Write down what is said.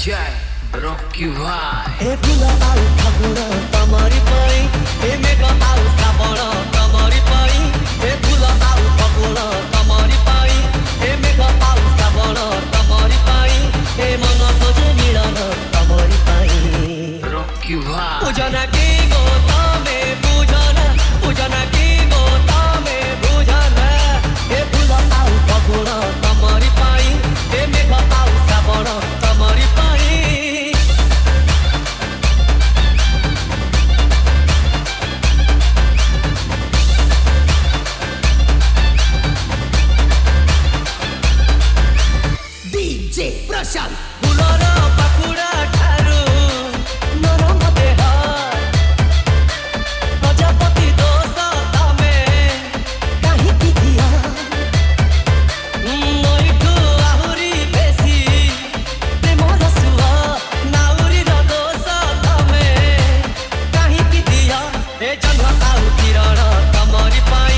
जय रॉकी भाई ए फूल आउ फागुण तमरी पाई ए मेघ आउ श्रावण तमरी पाई ए फूल आउ फागुण तमरी पाई ए मेघ आउ श्रावण तमरी पाई ए मन खोजे मिलन तमरी पाई रॉकी भाई पूजना की गो तमे पूजना पूजना की गो तमे पूजना ए फूल आउ फागुण तमरी पाई ए मेघ आउ श्रावण तमरी पाई DJ Prashant Bulora Pakura Tharu Naram Deha Prajapati Dosa Tame Kahi Kidiya Noitu Ahuri Besi Premora Suha Nauri Dosa Tame Kahi Kidiya E Chandra Au Kirana Tamari Pai